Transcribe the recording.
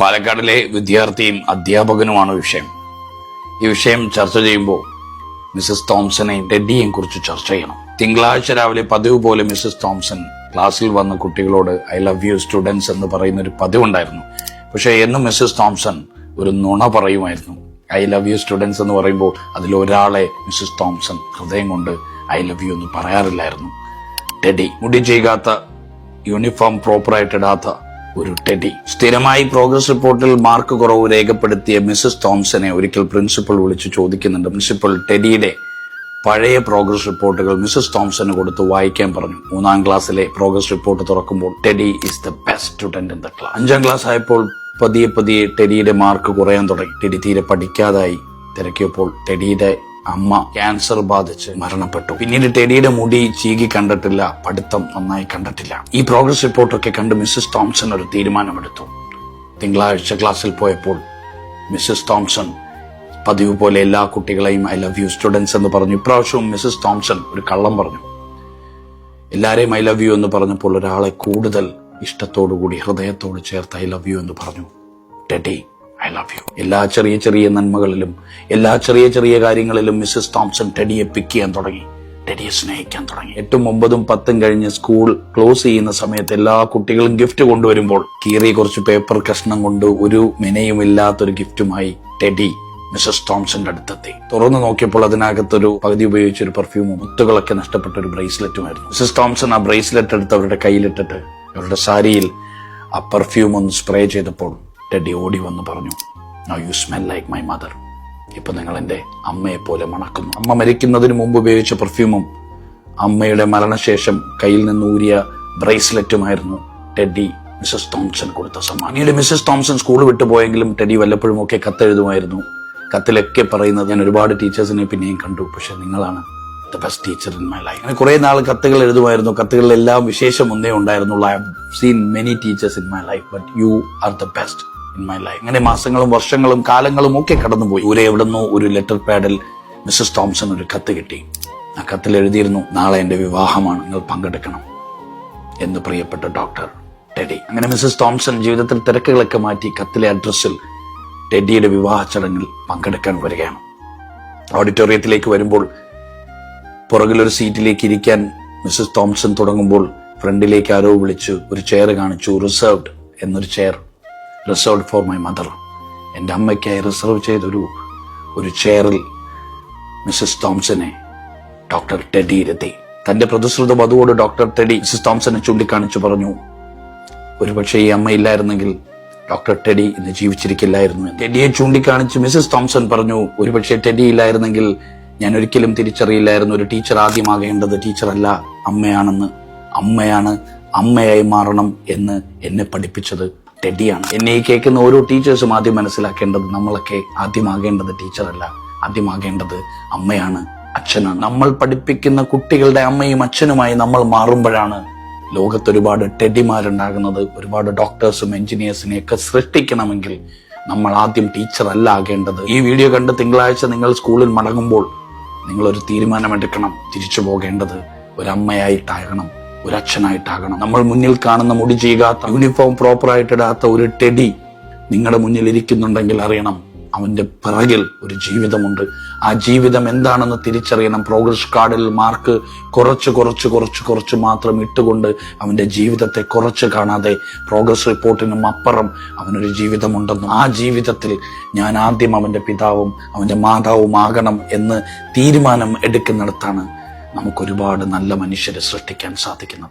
പാലക്കാടിലെ വിദ്യാർത്ഥിയും അധ്യാപകനുമാണ് വിഷയം. ഈ വിഷയം ചർച്ച ചെയ്യുമ്പോൾ മിസസ് തോംസനെയും ടെഡിയെയും കുറിച്ച് ചർച്ച ചെയ്യണം. തിങ്കളാഴ്ച രാവിലെ പതിവ് പോലെ മിസസ് തോംസൺ ക്ലാസ്സിൽ വന്ന കുട്ടികളോട് ഐ ലവ് യു സ്റ്റുഡൻസ് എന്ന് പറയുന്ന ഒരു പതിവുണ്ടായിരുന്നു. പക്ഷെ എന്നും മിസസ് തോംസൺ ഒരു നുണ പറയുമായിരുന്നു. ഐ ലവ് യു സ്റ്റുഡൻസ് എന്ന് പറയുമ്പോൾ അതിലൊരാളെ മിസസ് തോംസൺ ഹൃദയം കൊണ്ട് ഐ ലവ് യു എന്ന് പറയാറില്ലായിരുന്നു. ടെഡി, മുടി ചെയ്യാത്ത, യൂണിഫോം പ്രോപ്പറായിട്ട് ഇടാത്ത ഒരു ടെഡി. സ്ഥിരമായി പ്രോഗ്രസ് റിപ്പോർട്ടിൽ മാർക്ക് കുറവ് രേഖപ്പെടുത്തിയ മിസസ് തോംസനെ ഒരിക്കൽ പ്രിൻസിപ്പൽ വിളിച്ചു ചോദിക്കുന്നുണ്ട്. പ്രിൻസിപ്പൽ ടെഡിയുടെ പഴയ പ്രോഗ്രസ് റിപ്പോർട്ടുകൾ മിസസ് തോംസന് കൊടുത്ത് വായിക്കാൻ പറഞ്ഞു. 3ാം ക്ലാസ്സിലെ പ്രോഗ്രസ് റിപ്പോർട്ട് തുറക്കുമ്പോൾ teddy is the best student in the class. 5ാം class ആയപ്പോൾ പതിയെ ടെഡിയുടെ മാർക്ക് കുറയാൻ തുടങ്ങി. ടെഡി തീരെ പഠിക്കാതായി. തിരക്കിയപ്പോൾ ടെഡിയുടെ അമ്മ ക്യാൻസർ ബാധിച്ച് മരണപ്പെട്ടു. പിന്നീട് ടെഡിയുടെ മുടി ചീകി കണ്ടിട്ടില്ല, പഠിത്തം നന്നായി കണ്ടിട്ടില്ല. ഈ പ്രോഗ്രസ് റിപ്പോർട്ടൊക്കെ കണ്ട് മിസസ് തോംസൺ ഒരു തീരുമാനമെടുത്തു. തിങ്കളാഴ്ച ക്ലാസ്സിൽ പോയപ്പോൾ മിസസ് തോംസൺ പതിവ് പോലെ എല്ലാ കുട്ടികളെയും ഐ ലവ് യു സ്റ്റുഡൻസ് എന്ന് പറഞ്ഞു. ഇപ്രാവശ്യവും മിസസ് തോംസൺ ഒരു കള്ളം പറഞ്ഞു. എല്ലാരെയും ഐ ലവ് യു എന്ന് പറഞ്ഞപ്പോൾ ഒരാളെ കൂടുതൽ ഇഷ്ടത്തോടുകൂടി ഹൃദയത്തോട് ചേർത്ത് ഐ ലവ് യു എന്ന് പറഞ്ഞു. Teddy, I love you. എല്ലാ ചെറിയ നന്മകളിലും, എല്ലാ ചെറിയ കാര്യങ്ങളിലും മിസസ് തോംസൺ ടെഡിയെ പിക്ക് ചെയ്യാൻ തുടങ്ങി, ടെഡിയെ സ്നേഹിക്കാൻ തുടങ്ങി. 8ഉം 9ഉം 10ഉം കഴിഞ്ഞ് സ്കൂൾ ക്ലോസ് ചെയ്യുന്ന സമയത്ത് എല്ലാ കുട്ടികളും ഗിഫ്റ്റ് കൊണ്ടുവരുമ്പോൾ കീറിയ കുറച്ച് പേപ്പർ കഷ്ണം കൊണ്ട് ഒരു മെനയും ഇല്ലാത്തൊരു ഗിഫ്റ്റുമായി ടെഡി മിസസ് തോംസന്റെ അടുത്തെത്തി. തുറന്നു നോക്കിയപ്പോൾ അതിനകത്തൊരു പകുതി ഉപയോഗിച്ചൊരു പെർഫ്യൂമും മുത്തുകളൊക്കെ നഷ്ടപ്പെട്ട ഒരു ബ്രേസ്ലെറ്റുമായിരുന്നു. മിസസ് തോംസൺ ആ ബ്രേസ്ലെറ്റ് എടുത്ത് അവരുടെ കയ്യിലിട്ടിട്ട് അവരുടെ സാരിയിൽ ആ പെർഫ്യൂം ഒന്ന് സ്പ്രേ ചെയ്തപ്പോൾ ടെഡി ഓടി വന്ന് പറഞ്ഞു, now you smell like my mother. ഇപ്പൊ നിങ്ങൾ എന്റെ അമ്മയെ പോലെ മണക്കുന്നു. അമ്മ മരിക്കുന്നതിന് മുമ്പ് ഉപയോഗിച്ച പെർഫ്യൂമും അമ്മയുടെ മരണശേഷം കയ്യിൽ നിന്ന് ഊരിയ ബ്രേസ്ലെറ്റുമായിരുന്നു ടെഡി മിസസ് തോംസൺ കൊടുത്ത സമ്മാനം. പിന്നീട് മിസസ് തോംസൺ സ്കൂൾ വിട്ടുപോയെങ്കിലും ടെഡി വല്ലപ്പോഴും ഒക്കെ കത്തെഴുതുമായിരുന്നു. കത്തിലൊക്കെ പറയുന്നത്, ഞാൻ ഒരുപാട് ടീച്ചേഴ്സിനെ പിന്നെയും കണ്ടു, പക്ഷെ നിങ്ങളാണ് the best teacher in my life. അങ്ങനെ കുറെ നാൾ കത്തുകൾ എഴുതുമായിരുന്നു. കത്തുകളിലെല്ലാം വിശേഷം ഒന്നേ ഉണ്ടായിരുന്നുള്ളൂ, I have seen many teachers in my life but you are the best in my life. അങ്ങനെ മാസങ്ങളും വർഷങ്ങളും കാലങ്ങളും ഒക്കെ കടന്നുപോയി. എവിടുന്നോ ഒരു ലെറ്റർ പാഡിൽ മിസസ് തോംസൺ ഒരു കത്ത് കിട്ടി. ആ കത്തിൽ എഴുതിയിരുന്നു, നാളെ എന്റെ വിവാഹമാണ്, നിങ്ങൾ പങ്കെടുക്കണം എന്ന് പ്രിയപ്പെട്ട ഡോക്ടർ ടെഡി. അങ്ങനെ മിസസ് തോംസൺ ജീവിതത്തിൽ തിരക്കുകളൊക്കെ മാറ്റി കത്തിലെ അഡ്രസ്സിൽ ടെഡിയുടെ വിവാഹ ചടങ്ങിൽ പങ്കെടുക്കാൻ വരികയാണ്. ഓഡിറ്റോറിയത്തിലേക്ക് വരുമ്പോൾ പുറകിലൊരു സീറ്റിലേക്ക് ഇരിക്കാൻ മിസസ് തോംസൺ തുടങ്ങുമ്പോൾ ഫ്രണ്ടിലേക്ക് ആരോ വിളിച്ചു ഒരു ചെയർ കാണിച്ചു. റിസർവ്ഡ് എന്നൊരു chair, reserved for my mother. എൻ്റെ അമ്മയ്ക്കായി റിസർവ് ചെയ്തൊരു ചെയറിൽ മിസസ് തോംസനെ ഡോക്ടർ ടെഡി ഇരുത്തി. തന്റെ പ്രതിശ്രുത വധുവോട് ഡോക്ടർ ടെഡി മിസസ് തോംസനെ ചൂണ്ടിക്കാണിച്ചു പറഞ്ഞു, ഒരുപക്ഷെ ഈ അമ്മ ഇല്ലായിരുന്നെങ്കിൽ ഡോക്ടർ ടെഡി ഇന്ന് ജീവിച്ചിരിക്കില്ലായിരുന്നു. ടെഡിയെ ചൂണ്ടിക്കാണിച്ച് മിസസ് തോംസൺ പറഞ്ഞു, ഒരുപക്ഷെ ടെഡി ഇല്ലായിരുന്നെങ്കിൽ ഞാൻ ഒരിക്കലും തിരിച്ചറിയില്ലായിരുന്നു ഒരു ടീച്ചർ ആദ്യമാകേണ്ടത് ടീച്ചറല്ല അമ്മയാണെന്ന്. അമ്മയായി മാറണം എന്ന് എന്നെ പഠിപ്പിച്ചത് ടെഡിയാണ്. എന്നെ ഈ കേൾക്കുന്ന ഓരോ ടീച്ചേഴ്സും ആദ്യം മനസ്സിലാക്കേണ്ടത്, നമ്മളൊക്കെ ആദ്യമാകേണ്ടത് ടീച്ചറല്ല, ആദ്യമാകേണ്ടത് അമ്മയാണ്, അച്ഛനാണ്. നമ്മൾ പഠിപ്പിക്കുന്ന കുട്ടികളുടെ അമ്മയും അച്ഛനുമായി നമ്മൾ മാറുമ്പോഴാണ് ലോകത്ത് ഒരുപാട് ടെഡിമാരുണ്ടാകുന്നത്. ഒരുപാട് ഡോക്ടേഴ്സും എഞ്ചിനീയേഴ്സിനെയൊക്കെ സൃഷ്ടിക്കണമെങ്കിൽ നമ്മൾ ആദ്യം ടീച്ചറല്ല ആകേണ്ടത്. ഈ വീഡിയോ കണ്ട് തിങ്കളാഴ്ച നിങ്ങൾ സ്കൂളിൽ മടങ്ങുമ്പോൾ നിങ്ങളൊരു തീരുമാനമെടുക്കണം. തിരിച്ചു പോകേണ്ടത് ഒരമ്മയായിട്ടാകണം, ഒരു അച്ഛനായിട്ടാകണം. നമ്മൾ മുന്നിൽ കാണുന്ന മുടി ചെയ്യാത്ത, യൂണിഫോം പ്രോപ്പറായിട്ട് ഇടാത്ത ഒരു ടെഡി നിങ്ങളുടെ മുന്നിൽ ഇരിക്കുന്നുണ്ടെങ്കിൽ അറിയണം, അവന്റെ പിറകിൽ ഒരു ജീവിതമുണ്ട്. ആ ജീവിതം എന്താണെന്ന് തിരിച്ചറിയണം. പ്രോഗ്രസ് കാർഡിൽ മാർക്ക് കുറച്ച് മാത്രം ഇട്ടുകൊണ്ട് അവന്റെ ജീവിതത്തെ കുറച്ച് കാണാതെ പ്രോഗ്രസ് റിപ്പോർട്ടിനും അപ്പുറം അവനൊരു ജീവിതമുണ്ടെന്നും ആ ജീവിതത്തിൽ ഞാൻ ആദ്യം അവന്റെ പിതാവും അവന്റെ മാതാവും ആകണം എന്ന് തീരുമാനം എടുക്കുന്നിടത്താണ് നമുക്കൊരുപാട് നല്ല മനുഷ്യരെ സൃഷ്ടിക്കാൻ സാധിക്കുന്നത്.